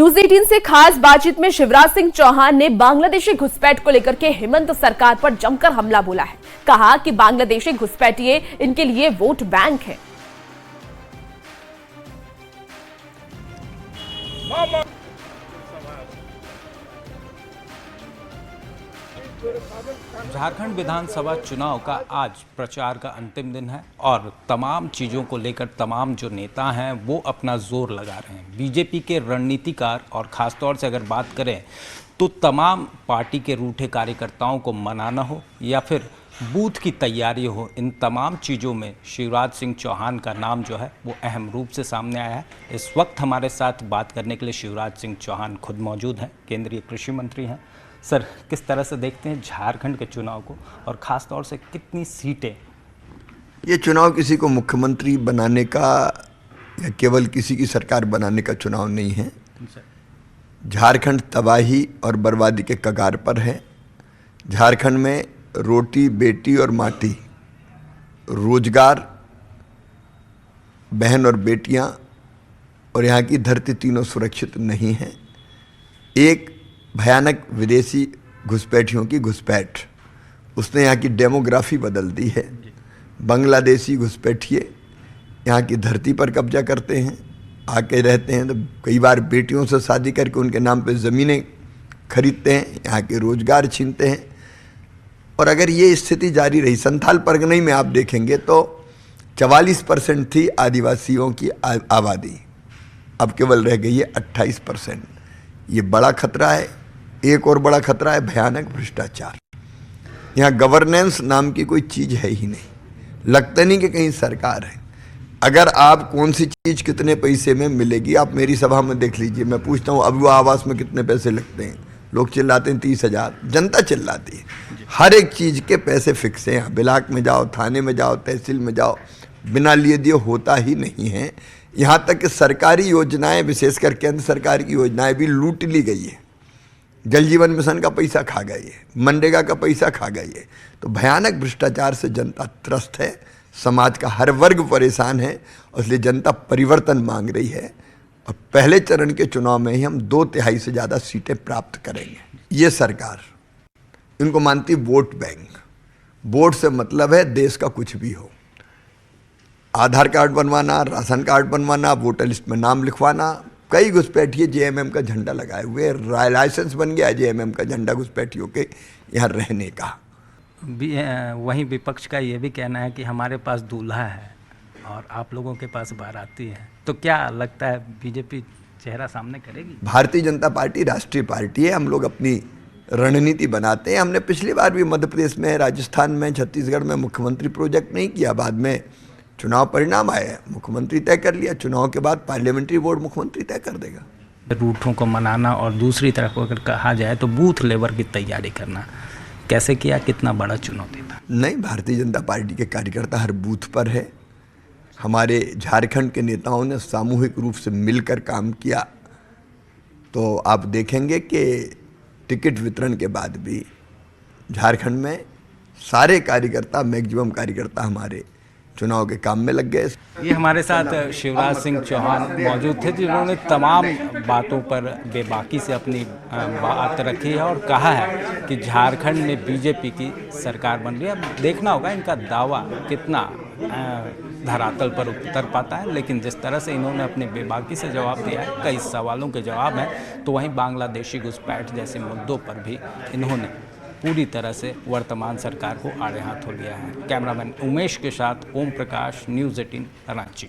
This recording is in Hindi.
न्यूज 18 से खास बातचीत में शिवराज सिंह चौहान ने बांग्लादेशी घुसपैठ को लेकर के हेमंत सरकार पर जमकर हमला बोला है। कहा कि बांग्लादेशी घुसपैठिए इनके लिए वोट बैंक है। झारखंड विधानसभा चुनाव का आज प्रचार का अंतिम दिन है और तमाम चीज़ों को लेकर तमाम जो नेता हैं वो अपना जोर लगा रहे हैं। बीजेपी के रणनीतिकार और ख़ासतौर से अगर बात करें तो तमाम पार्टी के रूठे कार्यकर्ताओं को मनाना हो या फिर बूथ की तैयारी हो, इन तमाम चीज़ों में शिवराज सिंह चौहान का नाम जो है वो अहम रूप से सामने आया है। इस वक्त हमारे साथ बात करने के लिए शिवराज सिंह चौहान खुद मौजूद हैं, केंद्रीय कृषि मंत्री हैं। सर, किस तरह से देखते हैं झारखंड के चुनाव को और ख़ास तौर से कितनी सीटें? ये चुनाव किसी को मुख्यमंत्री बनाने का या केवल किसी की सरकार बनाने का चुनाव नहीं है। झारखंड तबाही और बर्बादी के कगार पर है। झारखंड में रोटी बेटी और माटी, रोजगार, बहन और बेटियां और यहाँ की धरती तीनों सुरक्षित नहीं हैं। एक भयानक विदेशी घुसपैठियों की घुसपैठ, उसने यहाँ की डेमोग्राफी बदल दी है। बांग्लादेशी घुसपैठिए यहाँ की धरती पर कब्जा करते हैं, आके रहते हैं, तो कई बार बेटियों से शादी करके उनके नाम पे ज़मीनें खरीदते हैं, यहाँ के रोजगार छीनते हैं। और अगर ये स्थिति जारी रही, संथाल परगना में आप देखेंगे तो 44% थी आदिवासियों की आबादी, अब केवल रह गई है 28%। ये बड़ा खतरा है। एक और बड़ा खतरा है भयानक भ्रष्टाचार। यहाँ गवर्नेंस नाम की कोई चीज़ है ही नहीं, लगता नहीं कि कहीं सरकार है। अगर आप कौन सी चीज़ कितने पैसे में मिलेगी, आप मेरी सभा में देख लीजिए। मैं पूछता हूँ अभी वो आवास में कितने पैसे लगते हैं, लोग चिल्लाते हैं 30,000, जनता चिल्लाती है। हर एक चीज़ के पैसे फिक्स हैं। यहाँ ब्लॉक में जाओ, थाने में जाओ, तहसील में जाओ, बिना लिए दिए होता ही नहीं है। यहाँ तक कि सरकारी योजनाएं, विशेषकर केंद्र सरकार की योजनाएं भी लूट ली गई है। जल जीवन मिशन का पैसा खा गई है, मनरेगा का पैसा खा गई है। तो भयानक भ्रष्टाचार से जनता त्रस्त है, समाज का हर वर्ग परेशान है और इसलिए जनता परिवर्तन मांग रही है। और पहले चरण के चुनाव में ही हम 2/3 से ज़्यादा सीटें प्राप्त करेंगे। ये सरकार इनको मानती वोट बैंक। वोट से मतलब है देश का कुछ भी हो, आधार कार्ड बनवाना, राशन कार्ड बनवाना, वोटर लिस्ट में नाम लिखवाना। कई घुसपैठिए जेएमएम का झंडा लगाए हुए, लाइसेंस बन गया जेएमएम का झंडा घुसपैठियों के यहाँ रहने का। वहीं विपक्ष का ये भी कहना है कि हमारे पास दूल्हा है और आप लोगों के पास बाराती है। तो क्या लगता है बीजेपी चेहरा सामने करेगी? भारतीय जनता पार्टी राष्ट्रीय पार्टी है। हम लोग अपनी रणनीति बनाते हैं। हमने पिछली बार भी मध्य प्रदेश में, राजस्थान में, छत्तीसगढ़ में मुख्यमंत्री प्रोजेक्ट नहीं किया। बाद में चुनाव परिणाम आए, मुख्यमंत्री तय कर लिया। चुनाव के बाद पार्लियामेंट्री बोर्ड मुख्यमंत्री तय कर देगा। रूठों को मनाना और दूसरी तरफ अगर कहा जाए तो बूथ लेवल की तैयारी करना कैसे किया, कितना बड़ा चुनौती था? नहीं, भारतीय जनता पार्टी के कार्यकर्ता हर बूथ पर है। हमारे झारखंड के नेताओं ने सामूहिक रूप से मिलकर काम किया। तो आप देखेंगे कि टिकट वितरण के बाद भी झारखंड में सारे कार्यकर्ता, मैक्सिमम कार्यकर्ता हमारे चुनाव के काम में लग गए। ये हमारे साथ शिवराज सिंह चौहान मौजूद थे जिन्होंने तमाम बातों पर बेबाकी से अपनी बात रखी है और कहा है कि झारखंड में बीजेपी की सरकार बन रही है। अब देखना होगा इनका दावा कितना धरातल पर उतर पाता है, लेकिन जिस तरह से इन्होंने अपने बेबाकी से जवाब दिया है, कई सवालों के जवाब हैं, तो वहीं बांग्लादेशी घुसपैठ जैसे मुद्दों पर भी इन्होंने पूरी तरह से वर्तमान सरकार को आड़े हाथों लिया है। कैमरामैन उमेश के साथ ओम प्रकाश, न्यूज़ 18 रांची।